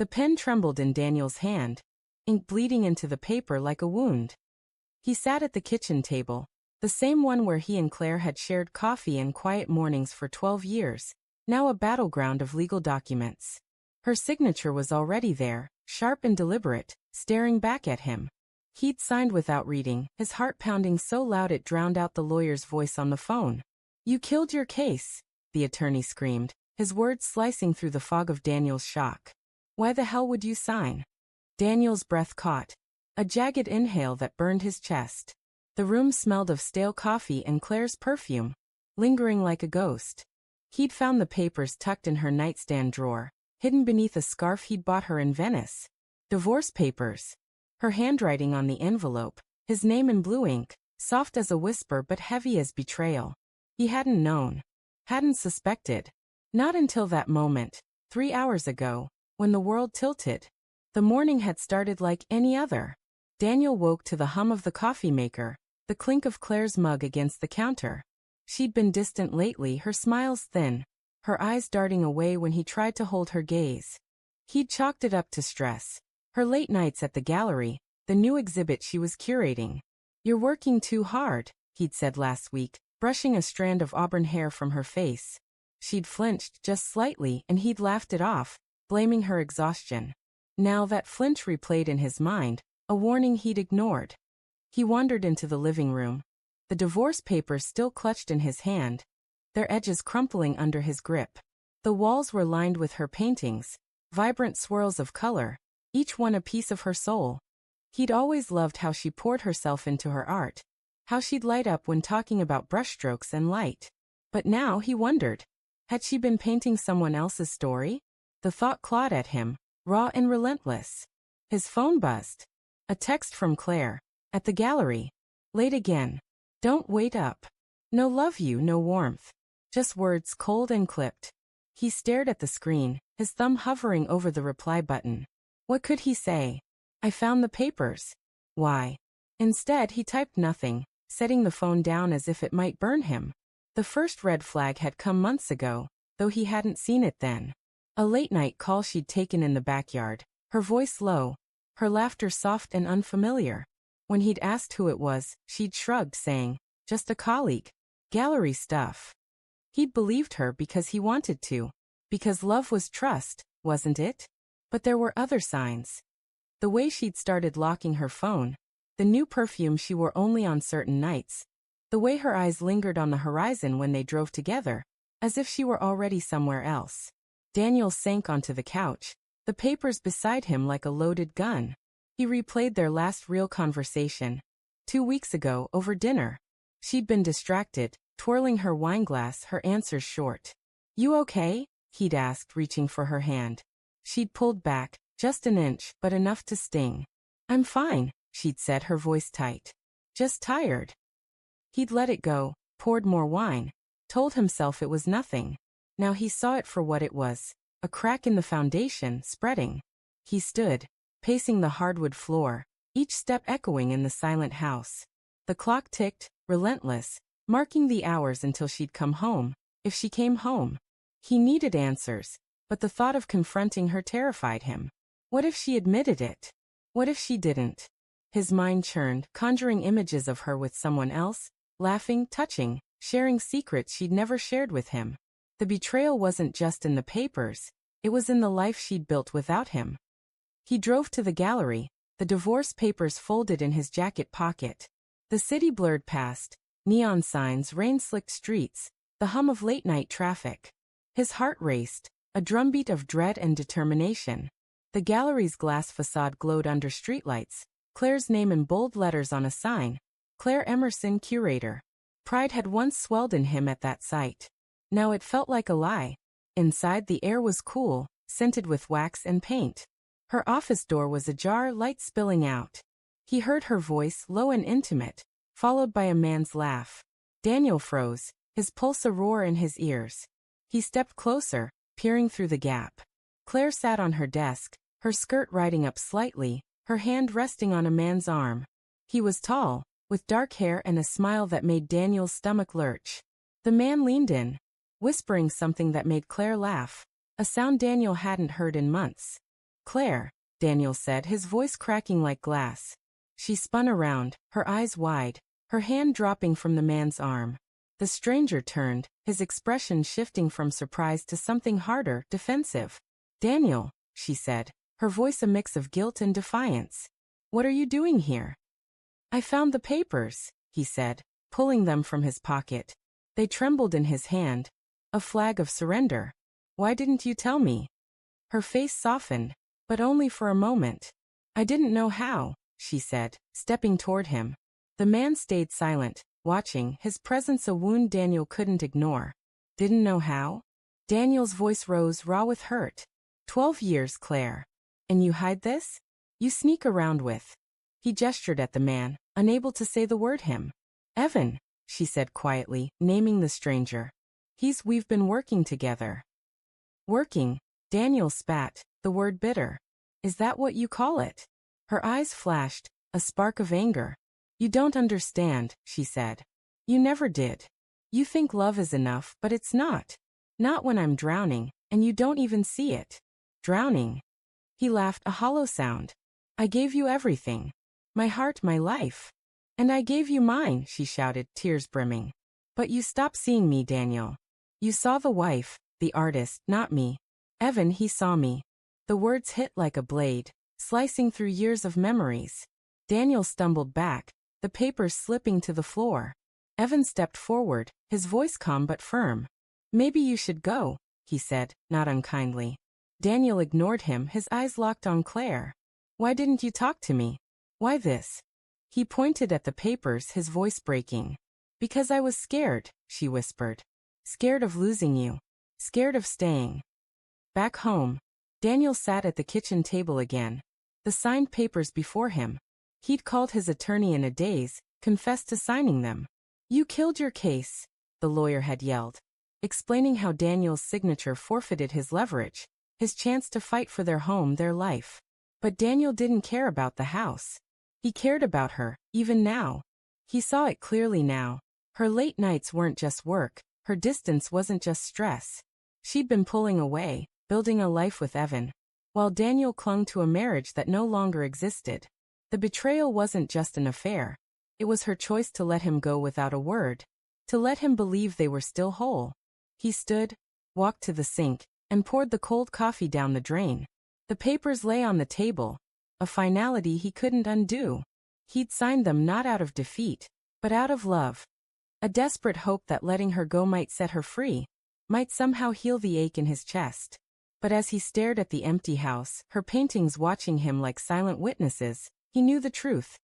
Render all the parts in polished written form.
The pen trembled in Daniel's hand, ink bleeding into the paper like a wound. He sat at the kitchen table, the same one where he and Claire had shared coffee and quiet mornings for 12 years, now a battleground of legal documents. Her signature was already there, sharp and deliberate, staring back at him. He'd signed without reading, his heart pounding so loud it drowned out the lawyer's voice on the phone. "You killed your case," the attorney screamed, his words slicing through the fog of Daniel's shock. "Why the hell would you sign?" Daniel's breath caught, a jagged inhale that burned his chest. The room smelled of stale coffee and Claire's perfume, lingering like a ghost. He'd found the papers tucked in her nightstand drawer, hidden beneath a scarf he'd bought her in Venice. Divorce papers. Her handwriting on the envelope, his name in blue ink, soft as a whisper but heavy as betrayal. He hadn't known. Hadn't suspected. Not until that moment, 3 hours ago, when the world tilted. The morning had started like any other. Daniel woke to the hum of the coffee maker, the clink of Claire's mug against the counter. She'd been distant lately, her smiles thin, her eyes darting away when he tried to hold her gaze. He'd chalked it up to stress. Her late nights at the gallery, the new exhibit she was curating. "You're working too hard," he'd said last week, brushing a strand of auburn hair from her face. She'd flinched just slightly and he'd laughed it off, blaming her exhaustion. Now that flinch replayed in his mind, a warning he'd ignored. He wandered into the living room, the divorce papers still clutched in his hand, their edges crumpling under his grip. The walls were lined with her paintings, vibrant swirls of color, each one a piece of her soul. He'd always loved how she poured herself into her art, how she'd light up when talking about brushstrokes and light. But now he wondered, had she been painting someone else's story? The thought clawed at him, raw and relentless. His phone buzzed. A text from Claire, at the gallery. "Late again. Don't wait up. No love you, no warmth." Just words cold and clipped. He stared at the screen, his thumb hovering over the reply button. What could he say? "I found the papers." Why? Instead he typed nothing, setting the phone down as if it might burn him. The first red flag had come months ago, though he hadn't seen it then. A late-night call she'd taken in the backyard, her voice low, her laughter soft and unfamiliar. When he'd asked who it was, she'd shrugged, saying, "Just a colleague. Gallery stuff." He'd believed her because he wanted to, because love was trust, wasn't it? But there were other signs. The way she'd started locking her phone, the new perfume she wore only on certain nights, the way her eyes lingered on the horizon when they drove together, as if she were already somewhere else. Daniel sank onto the couch, the papers beside him like a loaded gun. He replayed their last real conversation, 2 weeks ago, over dinner. She'd been distracted, twirling her wineglass, her answers short. "You okay?" he'd asked, reaching for her hand. She'd pulled back, just an inch, but enough to sting. "I'm fine," she'd said, her voice tight. "Just tired." He'd let it go, poured more wine, told himself it was nothing. Now he saw it for what it was, a crack in the foundation, spreading. He stood, pacing the hardwood floor, each step echoing in the silent house. The clock ticked, relentless, marking the hours until she'd come home, if she came home. He needed answers, but the thought of confronting her terrified him. What if she admitted it? What if she didn't? His mind churned, conjuring images of her with someone else, laughing, touching, sharing secrets she'd never shared with him. The betrayal wasn't just in the papers, it was in the life she'd built without him. He drove to the gallery, the divorce papers folded in his jacket pocket. The city blurred past, neon signs, rain-slicked streets, the hum of late-night traffic. His heart raced, a drumbeat of dread and determination. The gallery's glass facade glowed under streetlights, Claire's name in bold letters on a sign, Claire Emerson, curator. Pride had once swelled in him at that sight. Now it felt like a lie. Inside, the air was cool, scented with wax and paint. Her office door was ajar, light spilling out. He heard her voice, low and intimate, followed by a man's laugh. Daniel froze, his pulse a roar in his ears. He stepped closer, peering through the gap. Claire sat on her desk, her skirt riding up slightly, her hand resting on a man's arm. He was tall, with dark hair and a smile that made Daniel's stomach lurch. The man leaned in, whispering something that made Claire laugh, a sound Daniel hadn't heard in months. Claire, Daniel said, his voice cracking like glass. She spun around, her eyes wide, her hand dropping from the man's arm. The stranger turned, his expression shifting from surprise to something harder, defensive. Daniel, she said, her voice a mix of guilt and defiance. What are you doing here? I found the papers, he said, pulling them from his pocket. They trembled in his hand. A flag of surrender. Why didn't you tell me? Her face softened, but only for a moment. I didn't know how, she said, stepping toward him. The man stayed silent, watching, his presence a wound Daniel couldn't ignore. Didn't know how? Daniel's voice rose raw with hurt. 12 years, Claire. And you hide this? You sneak around with. He gestured at the man, unable to say the word him. Evan, she said quietly, naming the stranger. We've been working together. Working? Daniel spat, the word bitter. Is that what you call it? Her eyes flashed, a spark of anger. You don't understand, she said. You never did. You think love is enough, but it's not. Not when I'm drowning, and you don't even see it. Drowning? He laughed, a hollow sound. I gave you everything. My heart, my life. And I gave you mine, she shouted, tears brimming. But you stopped seeing me, Daniel. You saw the wife, the artist, not me. Evan, he saw me. The words hit like a blade, slicing through years of memories. Daniel stumbled back, the papers slipping to the floor. Evan stepped forward, his voice calm but firm. Maybe you should go, he said, not unkindly. Daniel ignored him, his eyes locked on Claire. Why didn't you talk to me? Why this? He pointed at the papers, his voice breaking. Because I was scared, she whispered. Scared of losing you. Scared of staying. Back home, Daniel sat at the kitchen table again. The signed papers before him. He'd called his attorney in a daze, confessed to signing them. You killed your case, the lawyer had yelled, explaining how Daniel's signature forfeited his leverage, his chance to fight for their home, their life. But Daniel didn't care about the house. He cared about her, even now. He saw it clearly now. Her late nights weren't just work, her distance wasn't just stress. She'd been pulling away, building a life with Evan, while Daniel clung to a marriage that no longer existed. The betrayal wasn't just an affair. It was her choice to let him go without a word, to let him believe they were still whole. He stood, walked to the sink, and poured the cold coffee down the drain. The papers lay on the table, a finality he couldn't undo. He'd signed them not out of defeat, but out of love. A desperate hope that letting her go might set her free, might somehow heal the ache in his chest. But as he stared at the empty house, her paintings watching him like silent witnesses, he knew the truth.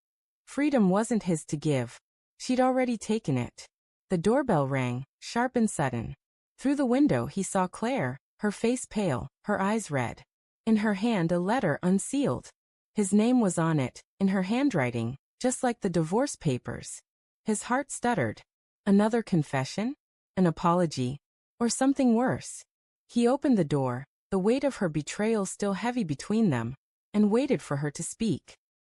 Freedom wasn't his to give. She'd already taken it. The doorbell rang, sharp and sudden. Through the window he saw Claire, her face pale, her eyes red. In her hand a letter unsealed. His name was on it, in her handwriting, just like the divorce papers. His heart stuttered. Another confession? An apology? Or something worse? He opened the door, the weight of her betrayal still heavy between them, and waited for her to speak.